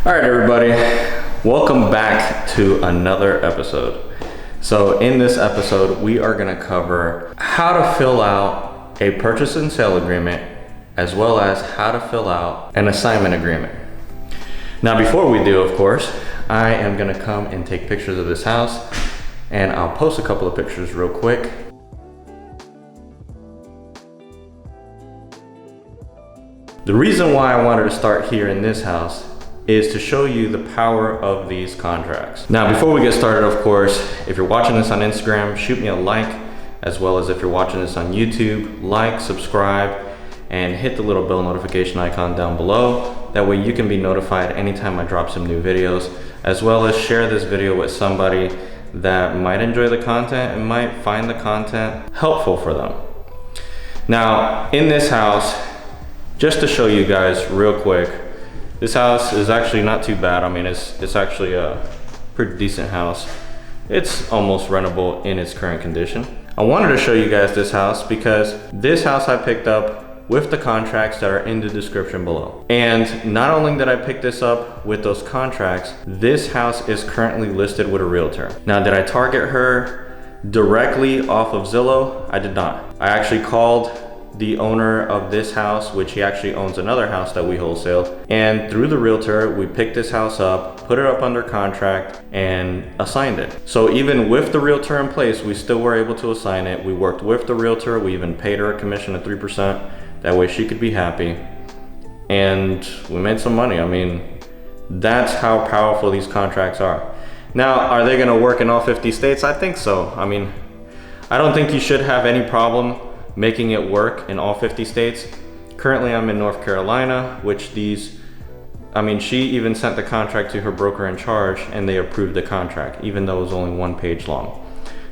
All right, everybody, welcome back to another episode. So in this episode, we are going to cover how to fill out a purchase and sale agreement, as well as how to fill out an assignment agreement. Now, before we do, of course, I am going to come and take pictures of this house, and I'll post a couple of pictures real quick. The reason why I wanted to start here in this house is to show you the power of these contracts. Now, before we get started, of course, if you're watching this on Instagram, shoot me a like, as well as if you're watching this on YouTube, like, subscribe, and hit the little bell notification icon down below. That way you can be notified anytime I drop some new videos, as well as share this video with somebody that might enjoy the content and might find the content helpful for them. Now, in this house, just to show you guys real quick, this house is actually not too bad. I mean, it's actually a pretty decent house. It's almost rentable in its current condition. I wanted to show you guys this house because this house I picked up with the contracts that are in the description below. And not only did I pick this up with those contracts, this house is currently listed with a realtor. Now, did I target her directly off of Zillow? I did not. I actually called the owner of this house, which he actually owns another house that we wholesale, and through the realtor we picked this house up, put it up under contract, and assigned it. So even with the realtor in place, we still were able to assign it. We worked with the realtor, we even paid her a commission of 3%, that way she could be happy, and we made some money. I mean, that's how powerful these contracts are. Now, are they going to work in all 50 states? I think so. I mean, I don't think you should have any problem making it work in all 50 states. Currently, I'm in North Carolina, which she even sent the contract to her broker in charge and they approved the contract, even though it was only 1 page long.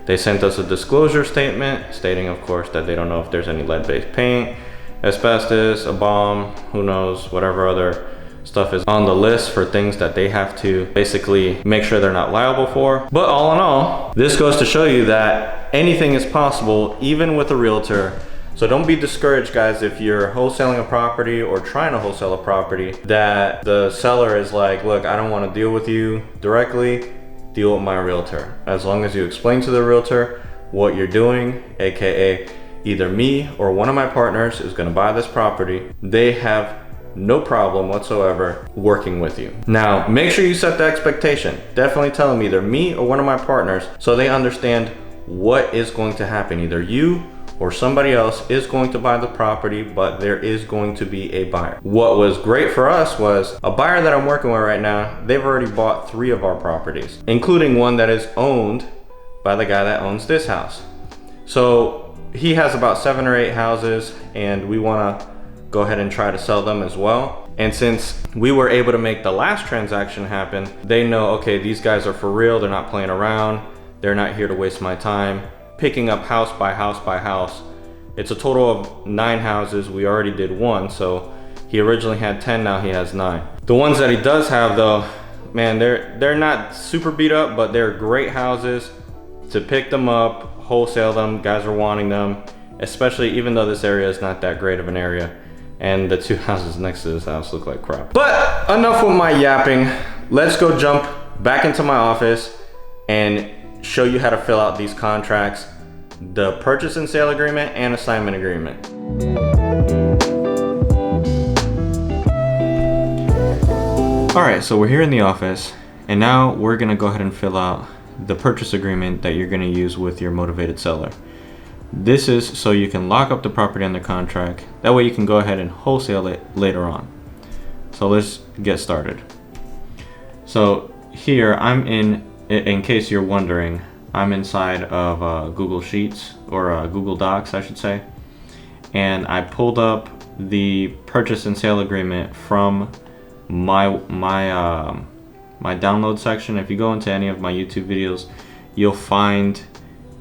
They sent us a disclosure statement stating, of course, that they don't know if there's any lead-based paint, asbestos, a bomb, who knows, whatever other stuff is on the list for things that they have to basically make sure they're not liable for. But all in all, this goes to show you that anything is possible, even with a realtor. So don't be discouraged, guys, if you're wholesaling a property or trying to wholesale a property that the seller is like, look, I don't want to deal with you directly, deal with my realtor. As long as you explain to the realtor what you're doing, aka either me or one of my partners is going to buy this property, they have no problem whatsoever working with you. Now, make sure you set the expectation. Definitely tell them either me or one of my partners so they understand what is going to happen. Either you or somebody else is going to buy the property, but there is going to be a buyer. What was great for us was a buyer that I'm working with right now, they've already bought 3 of our properties, including one that is owned by the guy that owns this house. So he has about 7 or 8 houses, and we want to go ahead and try to sell them as well. And since we were able to make the last transaction happen, they know, okay, these guys are for real, they're not playing around, they're not here to waste my time picking up house by house by house. It's a total of 9 houses. We already did 1, so he originally had 10, now he has 9. The ones that he does have though, man, they're not super beat up, but they're great houses to pick them up, wholesale them. Guys are wanting them, especially even though this area is not that great of an area. And the 2 houses next to this house look like crap. But enough with my yapping. Let's go jump back into my office and show you how to fill out these contracts, the purchase and sale agreement and assignment agreement. All right, so we're here in the office, and now we're gonna go ahead and fill out the purchase agreement that you're gonna use with your motivated seller. This is so you can lock up the property under contract. That way you can go ahead and wholesale it later on. So let's get started. So here I'm in case you're wondering, I'm inside of Google Sheets, or Google Docs, I should say. And I pulled up the purchase and sale agreement from my download section. If you go into any of my YouTube videos, you'll find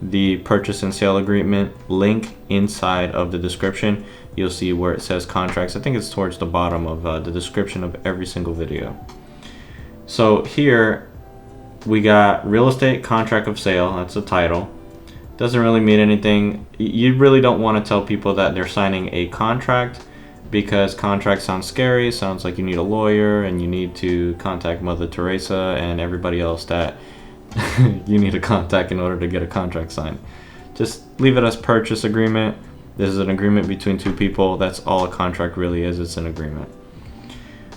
the purchase and sale agreement link inside of the description. You'll see where it says contracts. I think it's towards the bottom of the description of every single video. So here we got real estate contract of sale. That's the title. Doesn't really mean anything. You really don't want to tell people that they're signing a contract because contract sounds scary, sounds like you need a lawyer and you need to contact Mother Teresa and everybody else that you need to contact in order to get a contract signed. Just leave it as purchase agreement. This is an agreement between two people. That's all a contract really is. It's an agreement.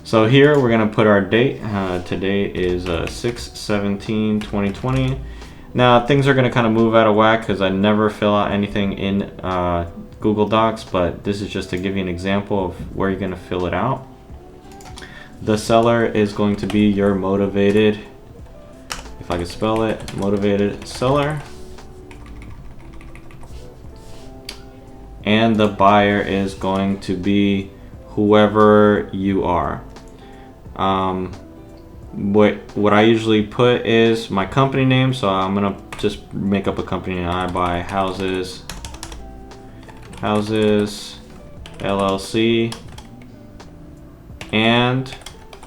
So here we're gonna put our date. Today is 6/17/2020. Now things are gonna kind of move out of whack because I never fill out anything in Google Docs, but this is just to give you an example of where you're gonna fill it out. The seller is going to be your motivated, if I could spell it, motivated seller. And the buyer is going to be whoever you are. What I usually put is my company name, so I'm gonna just make up a company name. I buy houses LLC, and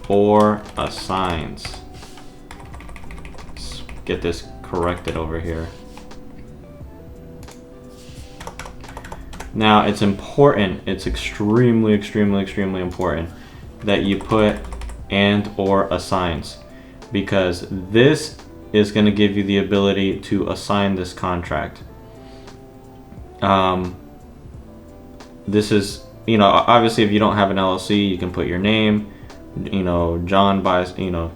or assigns. Let's get this corrected over here. Now it's important, it's extremely important that you put and or assigns, because this is going to give you the ability to assign this contract. This is, you know, obviously if you don't have an LLC, you can put your name, you know, John buys, you know,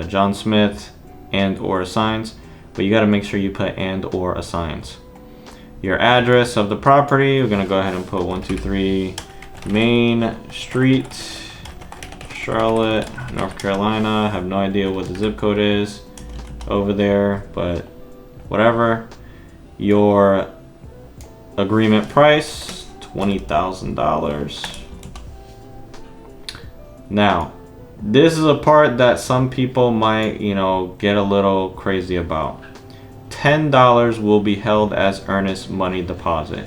John Smith and or assigns, but you got to make sure you put and or assigns. Your address of the property, we're gonna go ahead and put 123 Main Street, Charlotte, North Carolina. I have no idea what the zip code is over there, but whatever. Your agreement price, $20,000. Now, this is a part that some people might, you know, get a little crazy about. $10 will be held as earnest money deposit.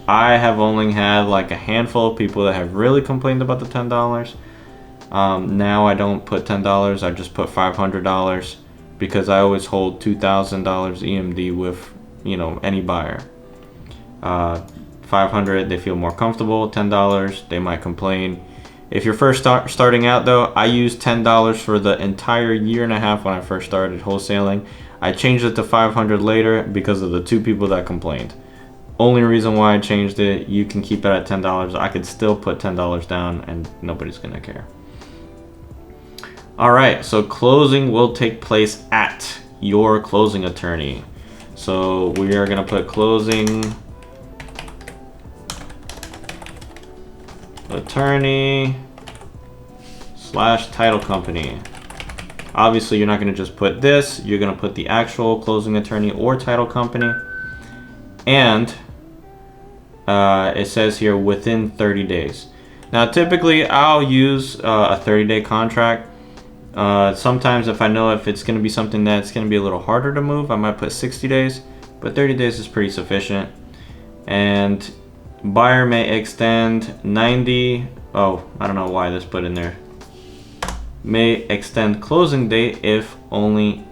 I have only had like a handful of people that have really complained about the $10. Now I don't put $10, I just put $500 because I always hold $2,000 EMD with, you know, any buyer. $500, they feel more comfortable. $10, they might complain. If you're first starting out though, I used $10 for the entire year and a half when I first started wholesaling. I changed it to $500 later because of the two people that complained. Only reason why I changed it, you can keep it at $10. I could still put $10 down and nobody's gonna care. All right, so closing will take place at your closing attorney. So we are gonna put closing attorney / title company. Obviously, you're not going to just put this. You're going to put the actual closing attorney or title company. And it says here within 30 days. Now, typically, I'll use a 30-day contract. Sometimes if I know if it's going to be something that's going to be a little harder to move, I might put 60 days. But 30 days is pretty sufficient. And buyer may extend 90. Oh, I don't know why this put in there. May extend closing date if and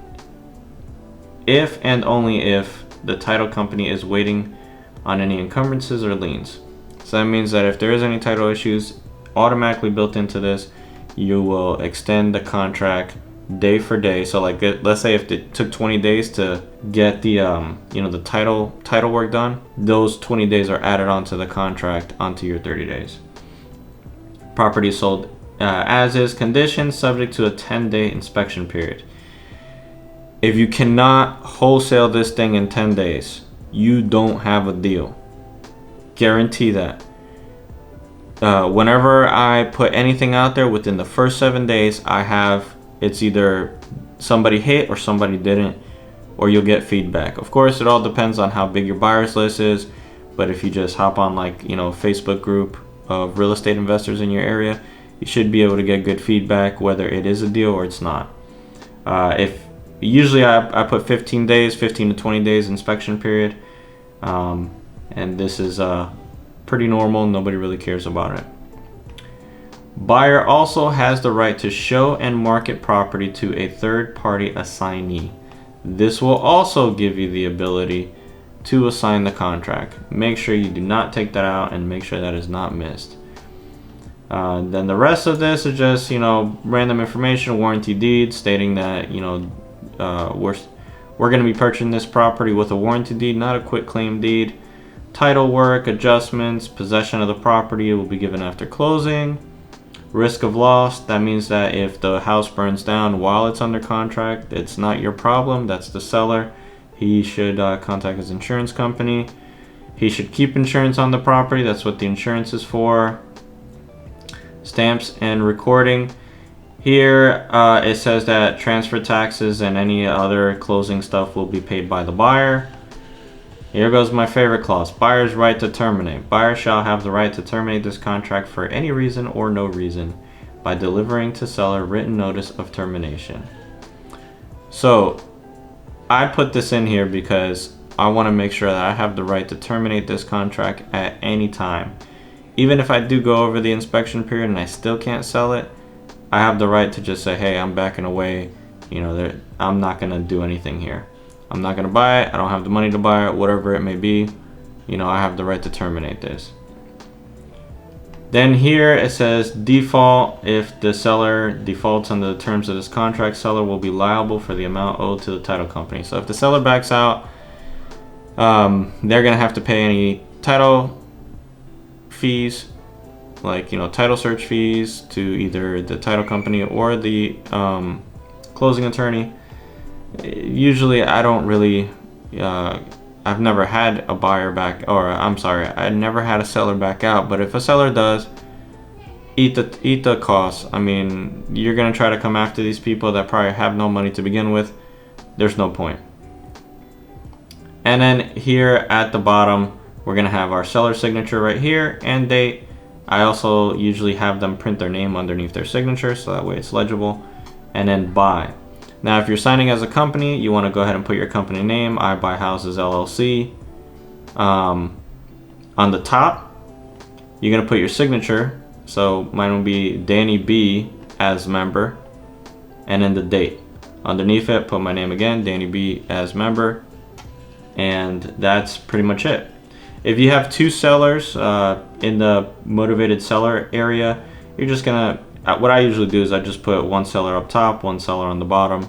only if the title company is waiting on any encumbrances or liens. So that means that if there is any title issues automatically built into this, you will extend the contract day for day. So like, let's say if it took 20 days to get the you know, the title work done, those 20 days are added onto the contract onto your 30 days. Property sold as is condition, subject to a 10-day inspection period. If you cannot wholesale this thing in 10 days, you don't have a deal. Guarantee that. Whenever I put anything out there within the first 7 days, it's either somebody hit or somebody didn't, or you'll get feedback. Of course, it all depends on how big your buyer's list is, but if you just hop on, like, you know, Facebook group of real estate investors in your area, you should be able to get good feedback whether it is a deal or it's not. If usually I put 15 to 20 days inspection period, and this is pretty normal. Nobody really cares about it. Buyer also has the right to show and market property to a third-party assignee. This will also give you the ability to assign the contract. Make sure you do not take that out and make sure that is not missed. Then the rest of this is just, you know, random information, warranty deed stating that, you know, we're going to be purchasing this property with a warranty deed, not a quit claim deed. Title work, adjustments, possession of the property will be given after closing. Risk of loss, that means that if the house burns down while it's under contract, it's not your problem, that's the seller. He should contact his insurance company. He should keep insurance on the property, that's what the insurance is for. Stamps and recording. Here it says that transfer taxes and any other closing stuff will be paid by the buyer. Here goes my favorite clause, buyer's right to terminate. Buyer shall have the right to terminate this contract for any reason or no reason by delivering to seller written notice of termination. So I put this in here because I want to make sure that I have the right to terminate this contract at any time. Even if I do go over the inspection period and I still can't sell it, I have the right to just say, hey, I'm backing away. You know, I'm not going to do anything here. I'm not going to buy it. I don't have the money to buy it, whatever it may be. You know, I have the right to terminate this. Then here it says default. If the seller defaults under the terms of this contract, seller will be liable for the amount owed to the title company. So if the seller backs out, they're going to have to pay any title fees, like, you know, title search fees to either the title company or the closing attorney. Usually I don't really I've never had a buyer back, or I'm sorry, I never had a seller back out, but if a seller does, eat the costs. I mean, you're gonna try to come after these people that probably have no money to begin with. There's no point. And then here at the bottom, we're gonna have our seller signature right here and date. I also usually have them print their name underneath their signature so that way it's legible. And then buy. Now if you're signing as a company, you want to go ahead and put your company name, Dan.Buys.Houses LLC. On the top, you're gonna put your signature. So mine will be Danny B as member, and then the date. Underneath it, put my name again, Danny B as member, and that's pretty much it. If you have two sellers in the motivated seller area, you're just gonna, what I usually do is I just put one seller up top, one seller on the bottom,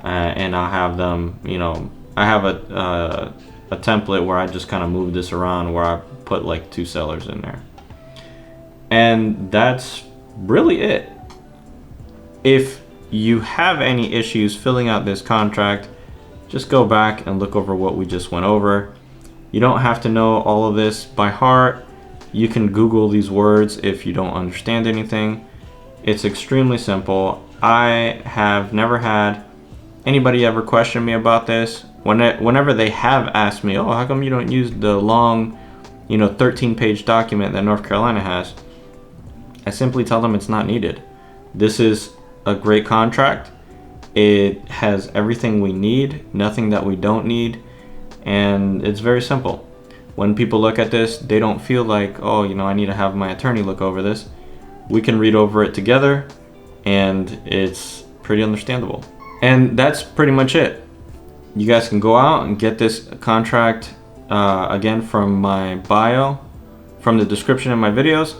and I'll have them, you know, I have a template where I just kind of move this around where I put like two sellers in there. And that's really it. If you have any issues filling out this contract, just go back and look over what we just went over. You don't have to know all of this by heart. You can Google these words if you don't understand anything. It's extremely simple. I have never had anybody ever question me about this. Whenever they have asked me, oh, how come you don't use the long, you know, 13-page document that North Carolina has? I simply tell them it's not needed. This is a great contract. It has everything we need, nothing that we don't need, and it's very simple. When people look at this, they don't feel like, oh, you know, I need to have my attorney look over this. We can read over it together, and it's pretty understandable. And that's pretty much it. You guys can go out and get this contract again from my bio, from the description in my videos,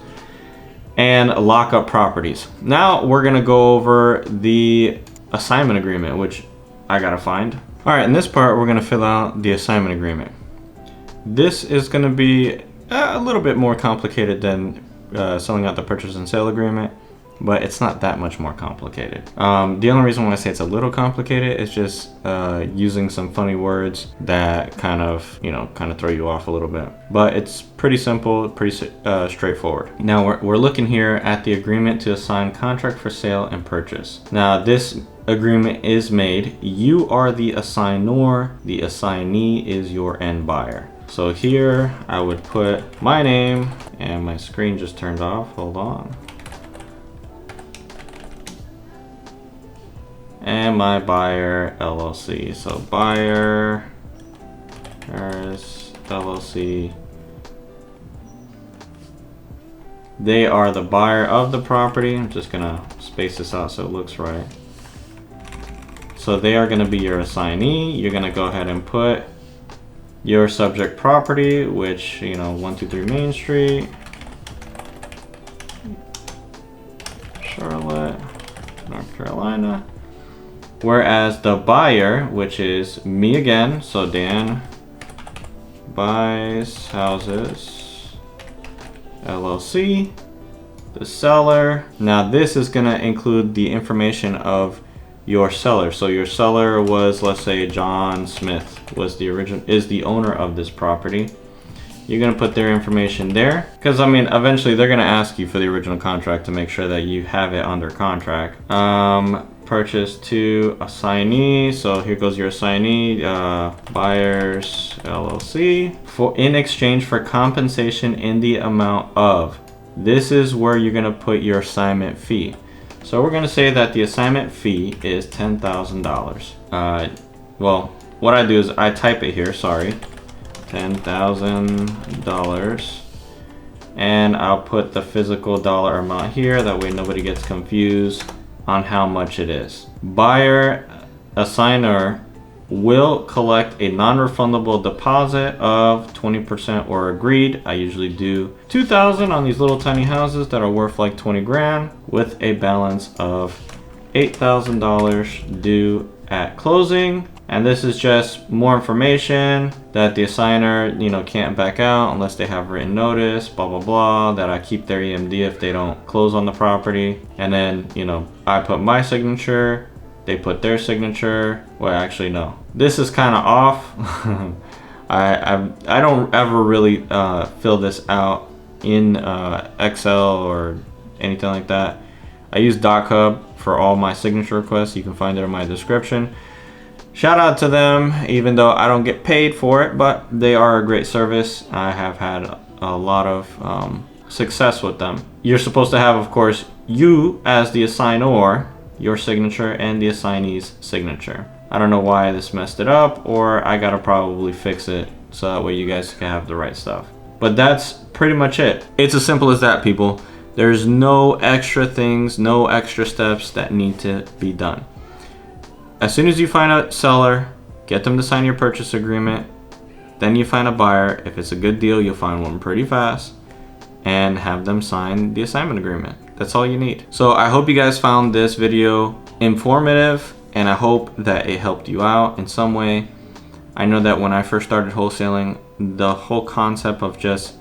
and lock up properties. Now we're gonna go over the assignment agreement, which I gotta find. All right, in this part, we're gonna fill out the assignment agreement. This is gonna be a little bit more complicated than selling out the purchase and sale agreement, but it's not that much more complicated. The only reason why I say it's a little complicated is just using some funny words that kind of throw you off a little bit. But it's pretty simple, pretty straightforward. Now we're looking here at the agreement to assign contract for sale and purchase. Now this agreement is made. You are the assignor, the assignee is your end buyer. So here I would put my name, and my screen just turned off, hold on. And my buyer LLC. So buyer LLC. They are the buyer of the property. I'm just gonna space this out so it looks right. So they are gonna be your assignee. You're gonna go ahead and put your subject property, which, you know, 123 Main Street, Charlotte, North Carolina. Whereas the buyer, which is me again, so Dan.Buys.Houses LLC. The seller. Now this is gonna include the information of your seller. So your seller was, let's say, John Smith is the owner of this property. You're gonna put their information there, because I mean, eventually they're gonna ask you for the original contract to make sure that you have it under contract. Purchase to assignee. So here goes your assignee, Buyers LLC, in exchange for compensation in the amount of. This is where you're gonna put your assignment fee. So we're gonna say that the assignment fee is $10,000. Well, what I do is I type it here, sorry, $10,000, and I'll put the physical dollar amount here. That way nobody gets confused on how much it is. Buyer assigner will collect a non-refundable deposit of 20% or agreed. I usually do 2,000 on these little tiny houses that are worth like 20 grand, with a balance of $8,000 due at closing. And this is just more information that the assigner, you know, can't back out unless they have written notice, blah, blah, blah, that I keep their EMD if they don't close on the property. And then, you know, I put my signature, they put their signature. Well, actually, no. This is kind of off. I don't ever really fill this out in Excel or anything like that. I use DocHub for all my signature requests. You can find it in my description. Shout out to them, even though I don't get paid for it, but they are a great service. I have had a lot of success with them. You're supposed to have, of course, you as the assignor, your signature, and the assignee's signature. I don't know why this messed it up, or I gotta probably fix it so that way you guys can have the right stuff. But that's pretty much it. It's as simple as that, people. There's no extra things, no extra steps that need to be done. As soon as you find a seller, get them to sign your purchase agreement. Then you find a buyer. If it's a good deal, you'll find one pretty fast, and have them sign the assignment agreement. That's all you need. So I hope you guys found this video informative, and I hope that it helped you out in some way. I know that when I first started wholesaling, the whole concept of just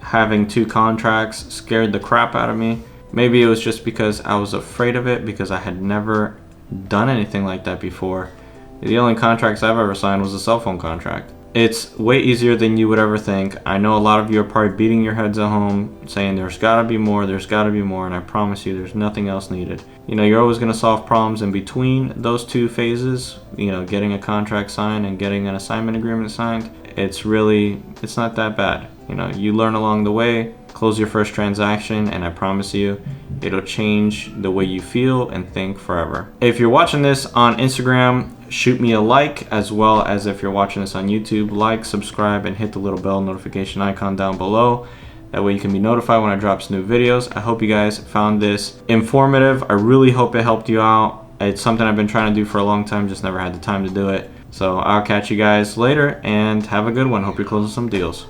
having 2 contracts scared the crap out of me. Maybe it was just because I was afraid of it, because I had never done anything like that before. The only contracts I've ever signed was a cell phone contract. It's way easier than you would ever think. I know a lot of you are probably beating your heads at home saying there's gotta be more, there's gotta be more, and I promise you there's nothing else needed. You know, you're always gonna solve problems in between those 2 phases, you know, getting a contract signed and getting an assignment agreement signed. It's not that bad. You know, you learn along the way. Close your first transaction, and I promise you it'll change the way you feel and think forever. If you're watching this on Instagram, shoot me a like, as well as if you're watching this on YouTube, like, subscribe, and hit the little bell notification icon down below. That way you can be notified when I drop some new videos. I hope you guys found this informative. I really hope it helped you out. It's something I've been trying to do for a long time, just never had the time to do it. So I'll catch you guys later, and have a good one. Hope you're closing some deals.